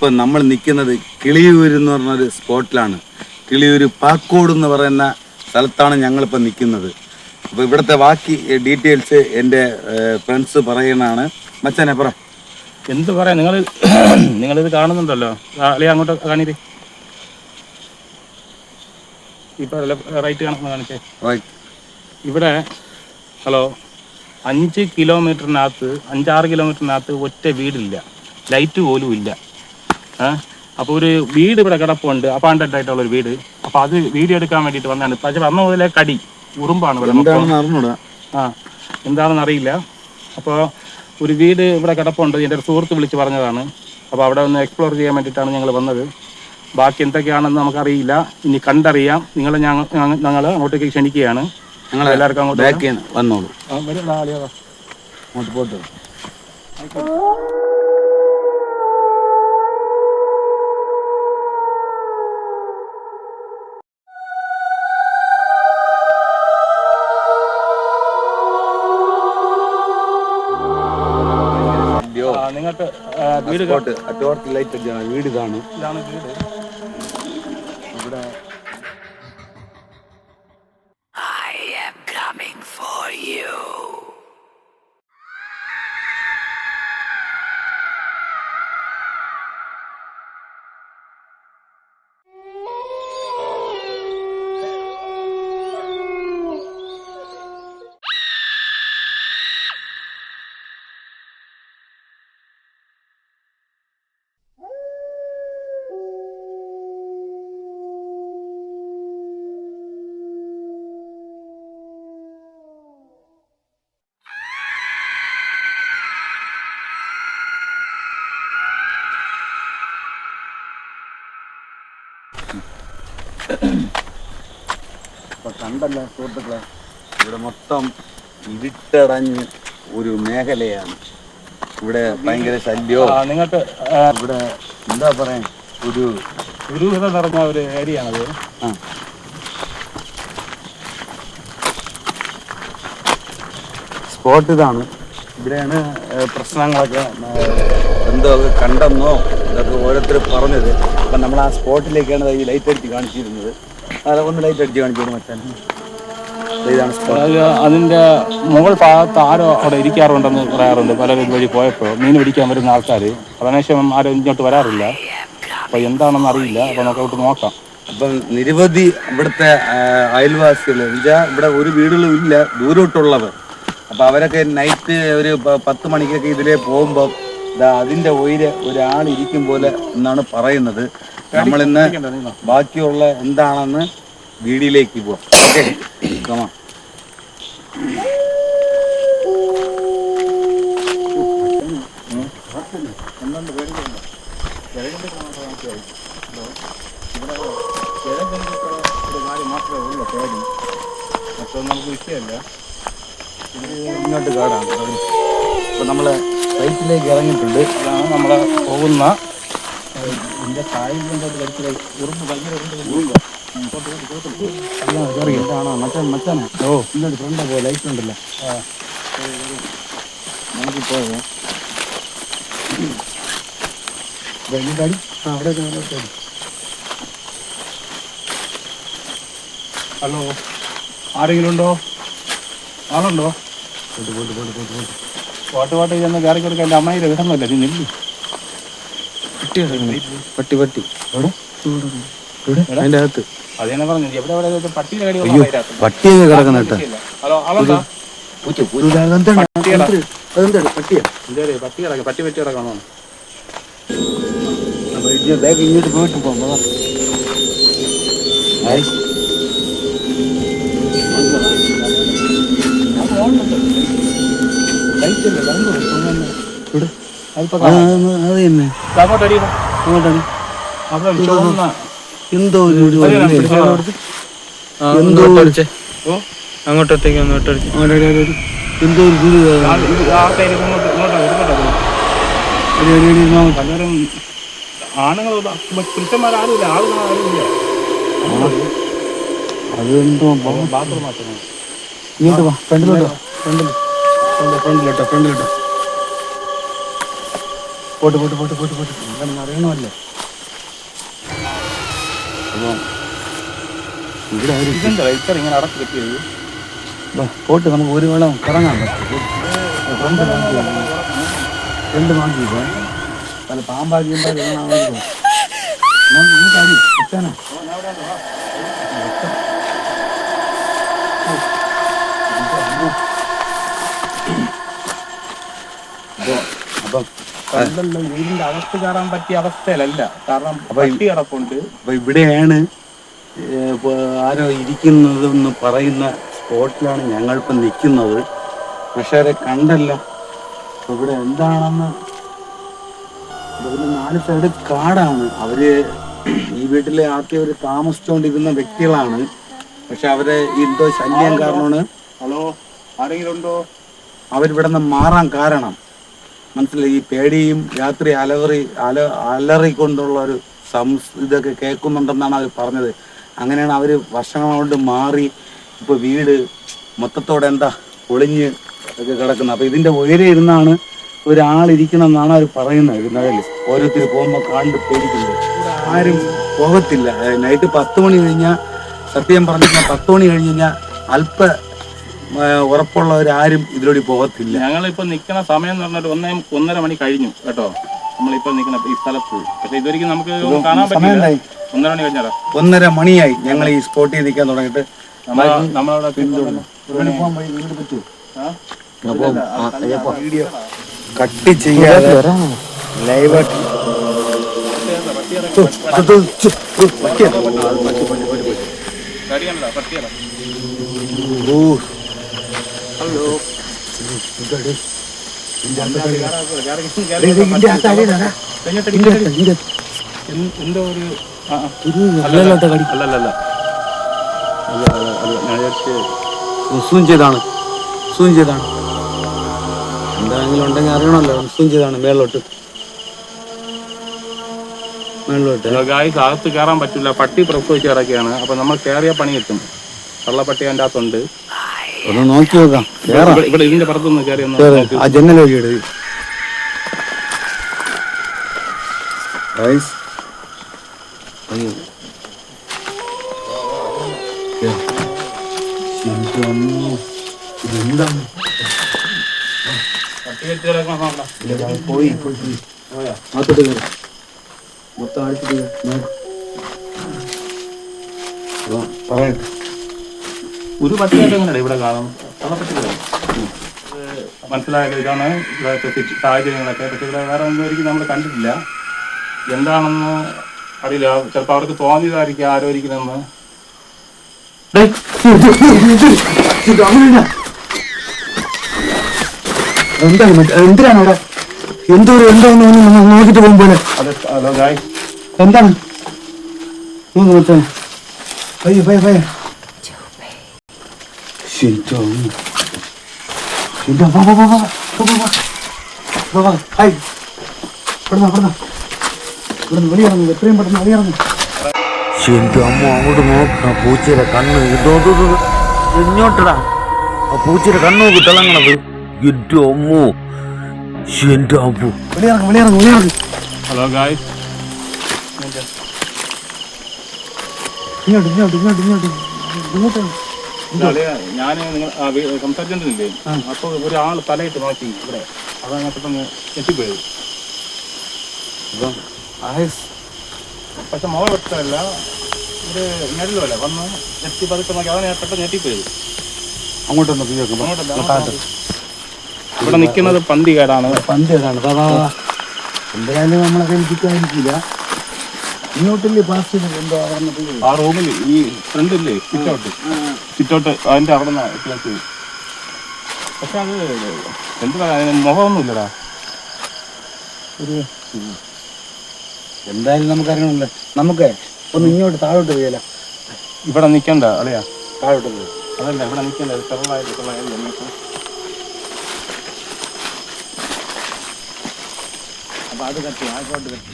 ഇപ്പം നമ്മൾ നിൽക്കുന്നത് കിളിയൂർ എന്ന് പറഞ്ഞൊരു സ്പോട്ടിലാണ്. കിളിയൂർ പാക്കോട് എന്ന് പറയുന്ന സ്ഥലത്താണ് ഞങ്ങളിപ്പോൾ നിൽക്കുന്നത്. അപ്പോൾ ഇവിടുത്തെ ബാക്കി ഡീറ്റെയിൽസ് എൻ്റെ ഫ്രണ്ട്സ് പറയുന്നതാണ്. മച്ചാനെ പറ. എന്ത് പറയാം, നിങ്ങളിത് കാണുന്നുണ്ടല്ലോ, അല്ലെ അങ്ങോട്ട് കാണില്ലേ, ഇപ്പം റൈറ്റ് കാണിച്ചേ. ഇവിടെ ഹലോ 5 കിലോമീറ്ററിനകത്ത് 5-6 കിലോമീറ്ററിനകത്ത് ഒറ്റ വീടില്ല, ലൈറ്റ് പോലും ഇല്ല. അപ്പോൾ ഒരു വീട് ഇവിടെ കിടപ്പുണ്ട്, അപ്പാണ്ടഡ് ആയിട്ടുള്ളൊരു വീട്. അപ്പോൾ അത് വീഡിയോ എടുക്കാൻ വേണ്ടിയിട്ട് വന്നതാണ്. പക്ഷേ വന്ന മുതലേ കടി ഉറുമ്പാണ് ഇവിടെ. എന്താണെന്ന് അറിയില്ല. അപ്പോൾ ഒരു വീട് ഇവിടെ കിടപ്പുണ്ട്, എൻ്റെ ഒരു സുഹൃത്ത് വിളിച്ച് പറഞ്ഞതാണ്. അപ്പോൾ അവിടെ ഒന്ന് എക്സ്പ്ലോർ ചെയ്യാൻ വേണ്ടിയിട്ടാണ് ഞങ്ങൾ വന്നത്. ബാക്കി എന്തൊക്കെയാണെന്ന് നമുക്കറിയില്ല, ഇനി കണ്ടറിയാം. ഞങ്ങൾ അങ്ങോട്ടേക്ക് ക്ഷണിക്കുകയാണ്. ഞങ്ങൾ എല്ലാവർക്കും അങ്ങോട്ട് വന്നോളൂ. അങ്ങോട്ട് പോട്ട്. നിങ്ങൾക്ക് വീട് ലൈറ്റ് വീട് ഇതാണ്. ഇതാണ് വീട്. ഇവിടെ കണ്ടല്ല സുഹൃത്തുക്കളെ, ഇവിടെ മൊത്തം ഇരുട്ടടഞ്ഞ് ഒരു മേഖലയാണ്. ഇവിടെ ഭയങ്കര ശല്യോ. നിങ്ങൾക്ക് ഇവിടെ എന്താ പറയാൻ, ഒരു ദുരൂഹത നിറഞ്ഞ ഒരു ഏരിയ ആണത്. സ്പോട്ട് ഇതാണ്. ഇവിടെയാണ് പ്രശ്നങ്ങളൊക്കെ എന്തോ കണ്ടെന്നോ ഇതൊക്കെ ഓരോരുത്തർ പറഞ്ഞത്. അപ്പം നമ്മൾ ആ സ്പോട്ടിലേക്കാണ് ഈ ലൈറ്റ് അടിച്ച് കാണിച്ചിരുന്നത്. ഒന്ന് ലൈറ്റ് അടിച്ച് കാണിച്ചോളൂ മച്ചാൻ. ഇതാണ് സ്പോട്ട്. അതിൻ്റെ മുകൾ ഭാഗത്ത് ആരോ അവിടെ ഇരിക്കാറുണ്ടെന്ന് പറയാറുണ്ട്. പലരും വഴി പോയപ്പോൾ മീൻ പിടിക്കാൻ വരുന്ന ആൾക്കാർ. അതിനുശേഷം ആരും ഇങ്ങോട്ട് വരാറില്ല. അപ്പോൾ എന്താണെന്ന് അറിയില്ല. അപ്പോൾ നമുക്ക് നോക്കാം. അപ്പം നിരവധി ഇവിടുത്തെ അയൽവാസികൾ എന്നുവെച്ചാൽ ഇവിടെ ഒരു വീടുകളും ഇല്ല, ദൂരോട്ടുള്ളവർ. അപ്പം അവരൊക്കെ നൈറ്റ് ഒരു 10 മണിക്കൊക്കെ ഇതിലേ പോകുമ്പം അതിൻ്റെ ഉയരെ ഒരാളിരിക്കും പോലെ എന്നാണ് പറയുന്നത്. നമ്മളിന്ന് ബാക്കിയുള്ള എന്താണെന്ന് വീഡിയോയിലേക്ക് പോവാം. ഓക്കെ, കമാ. നമുക്ക് വിഷയമല്ല, ഇങ്ങോട്ട് കാടാണ്. അപ്പോൾ നമ്മൾ സൈറ്റിലേക്ക് ഇറങ്ങിയിട്ടുണ്ട്. അതാണ് നമ്മളെ പോകുന്ന എൻ്റെ കായലിലോട്ട് കളിച്ചില്ല. ഉറുമ്പ് ഭയങ്കര മച്ചാനെ. ഇങ്ങോട്ട് ഫ്രണ്ട് പോലെ ലൈറ്റ് ഉണ്ടല്ലോ. നമുക്കിപ്പോൾ അവിടെ. ഹലോ, ആരെങ്കിലും ഉണ്ടോ? ആളുണ്ടോ? പാട്ട് ചെന്ന് കയറി കൊടുക്കാൻ എൻ്റെ അമ്മയുടെ വിടമല്ല. നീ നെല്ലി പട്ടി അതിൻ്റെ അകത്ത് അതന്നെ പറഞ്ഞു. എവിടെ പട്ടിയുടെ കടി പട്ടിയൊക്കെ കിടക്കുന്ന കേട്ടോ. ഹലോ, ആളുണ്ടോ? പട്ടി കിടക്കണോ? ഇങ്ങോട്ട് പോയിട്ട് പോകുമ്പോ എന്തോ അങ്ങോട്ടത്തേക്ക് എന്തോ ആണുങ്ങൾ പുരുഷന്മാരാരുമില്ല, ആളുകളാരുമില്ല. അതെന്തോ ബാത്റൂം മാറ്റുന്നു. ഇങ്ങോട്ട് വാ, ഫ്രണ്ടിലോട്ടോ. പോട്ട് പോട്ട് പോട്ട് പോട്ട് പോട്ട് എന്താണെന്ന് അറിയണമല്ലോ. അപ്പോൾ ഇവിടെ ഇതെന്താ ഇത്ര ഇങ്ങനെ അടച്ചു കെട്ടിയത്? പോട്ട് നമുക്ക് ഒരു വേളം കറങ്ങാൻ പറ്റും. രണ്ട് നോക്കിയില്ല പല പാമ്പാക്കിയുണ്ടോ അപ്പം കല്ലല്ല വീടിന്റെ അകത്ത് കയറാൻ പറ്റിയ അവസ്ഥയിലല്ല, കാരണം പട്ടി കിടപ്പുണ്ട്. അപ്പൊ ഇവിടെയാണ് ആരോ ഇരിക്കുന്നതെന്ന് പറയുന്ന സ്പോട്ടിലാണ് ഞങ്ങളിപ്പം നിൽക്കുന്നത്. പക്ഷെ അത് കണ്ടല്ലോ ഇവിടെ എന്താണെന്ന്. ഇതിന് 4 സൈഡ് കാടാണ്. അവര് ഈ വീട്ടിലെ ആദ്യം അവർ താമസിച്ചുകൊണ്ടിരുന്ന വ്യക്തികളാണ്. പക്ഷെ അവരെ എന്തോ ശല്യം കാരണമാണ്. ഹലോ, ആരെങ്കിലും ഉണ്ടോ? അവരിവിടെ നിന്ന് മാറാൻ കാരണം മനസ്സിലായി. ഈ പേടിയും രാത്രി അലറിക്കൊണ്ടുള്ള ഒരു ഇതൊക്കെ കേൾക്കുന്നുണ്ടെന്നാണ് അവർ പറഞ്ഞത്. അങ്ങനെയാണ് അവർ വർഷങ്ങൾ കൊണ്ട് മാറി. ഇപ്പോൾ വീട് മൊത്തത്തോടെ എന്താ പൊളിഞ്ഞ് ഒക്കെ കിടക്കുന്നത്. അപ്പോൾ ഇതിൻ്റെ ഉയരെ ഇരുന്നാണ് ഒരാളിരിക്കണമെന്നാണ് അവർ പറയുന്നത്. ഇതിനകൽ ഓരോരുത്തർ പോകുമ്പോൾ കണ്ട് പേടിക്കുന്നത്. ആരും പോകത്തില്ല. നൈറ്റ് 10 മണി കഴിഞ്ഞാൽ, സത്യം പറഞ്ഞു കഴിഞ്ഞാൽ 10 മണി കഴിഞ്ഞ് കഴിഞ്ഞാൽ അല്പ ഉറപ്പുള്ളവരാരും ഇതിലൂടെ പോകത്തില്ല. ഞങ്ങളിപ്പോൾ നിൽക്കുന്ന സമയം എന്ന് പറഞ്ഞാൽ 1:30 മണി കഴിഞ്ഞു കേട്ടോ. നമ്മളിപ്പോൾ നിൽക്കുന്ന ഈ സ്ഥലത്ത്. പക്ഷേ ഇതുവരെയും നമുക്ക് കാണാൻ പറ്റില്ല. 1:30 മണി കഴിഞ്ഞാൽ 1:30 മണിയായി ഞങ്ങൾ ഈ സ്പോട്ടിൽ നിൽക്കാൻ തുടങ്ങിയിട്ട്. നമ്മളവിടെ വീഡിയോ കട്ട് ചെയ്യാതെ ലൈവായിട്ട് എന്തോ ഒരു അല്ലല്ല സൂം ചെയ്താണ് എന്താണെങ്കിലും ഉണ്ടെങ്കിൽ അറിയണമല്ലോ. സൂം ചെയ്താണ് മേളിലോട്ട്. ഗായ്സ്, അകത്ത് കയറാൻ പറ്റില്ല. പട്ടി പ്രസവിച്ച് കിടക്കുകയാണ്. അപ്പൊ നമ്മൾ കയറിയ പണി കിട്ടും. കള്ളപ്പട്ടി അതിൻ്റെ അകത്തുണ്ട്. ഒന്ന് നോക്കി നോക്കാം. ഇവിടെ ഇതിന്റെ പുറത്തൊന്ന് കയറി ആ ജനൽ വഴി ഇടുക. ഇതെന്താണ്? പോയി മൊത്തം അടിച്ചിട്ട് പറയട്ടെ. ഒരു പട്ടിയായിട്ട് എങ്ങനെയാണ് ഇവിടെ കാണും? കള്ളപ്പട്ടി മനസ്സിലായത് ഇതാണ് ഇവിടുത്തെ സാഹചര്യങ്ങളൊക്കെ. പക്ഷെ ഇവിടെ വേറെ ഒന്നും ഒരിക്കലും നമ്മൾ കണ്ടിട്ടില്ല. എന്താണെന്ന് അറിയില്ല. ചിലപ്പോൾ അവർക്ക് തോന്നിയതായിരിക്കും ആരോ ഇരിക്കണമെന്ന്. എന്തിനാണ് അവിടെ എന്തോന്ന് നോക്കിട്ട് പോകുമ്പോലെ? ഹലോ ഗായ്, എന്താണ് എത്രയും പെട്ടെന്ന് വെളിയിറങ്ങും. എന്റെ അമ്മ അങ്ങോട്ട് നോക്ക. പൂച്ചയുടെ കണ്ണ് ഇങ്ങോട്ടടാ. ആ പൂച്ചയുടെ കണ്ണ് നോക്കി തിളങ്ങണത്. എന്റെ അമ്മോ, എന്റെ അമ്മു. വെളിയിറങ്ങും. ഹലോ ഗായ്, ഞാൻ നിങ്ങൾ സംസാരിച്ചോണ്ടില്ലേ? അപ്പൊ ഒരാൾ തലയിട്ട് നോക്കി ഇവിടെ. അതങ്ങനെ പെട്ടെന്ന് ഞെട്ടിപ്പോയത്. പക്ഷെ മുഖം വ്യക്തമല്ല, ഒരു ഞെടലുമല്ല. വന്ന് ഞെട്ടി പതുക്കെ നോക്കി. അതാണ് പെട്ടെന്ന് ഞെട്ടിപ്പോയത്. അങ്ങോട്ടൊന്ന് ഇവിടെ നിൽക്കുന്നത് പന്തികേടാണ്. എന്തായാലും നമ്മളൊക്കെ എനിക്കില്ല. ഇങ്ങോട്ടില്ലേ പ്ലാസ്റ്റിക് എന്തോ ആ റൂമിൽ ഈ ഫ്രണ്ടില്ലേ സിറ്റൗട്ട് അതിന്റെ അവിടെ നിന്ന്. പക്ഷെ അത് എന്താ മുഖമൊന്നുമില്ലടാ. എന്തായാലും നമുക്കറിയണമല്ലോ. നമുക്ക് ഒന്ന് ഇങ്ങോട്ട് താഴോട്ട് പോയല്ല. ഇവിടെ നിൽക്കണ്ട അല്ലയാ, താഴോട്ട് പോയി. അതല്ല ഇവിടെ നിൽക്കണ്ട. ചെറുതായിട്ട് അപ്പൊ അത് കത്തി ആയിക്കോട്ട് കത്തി.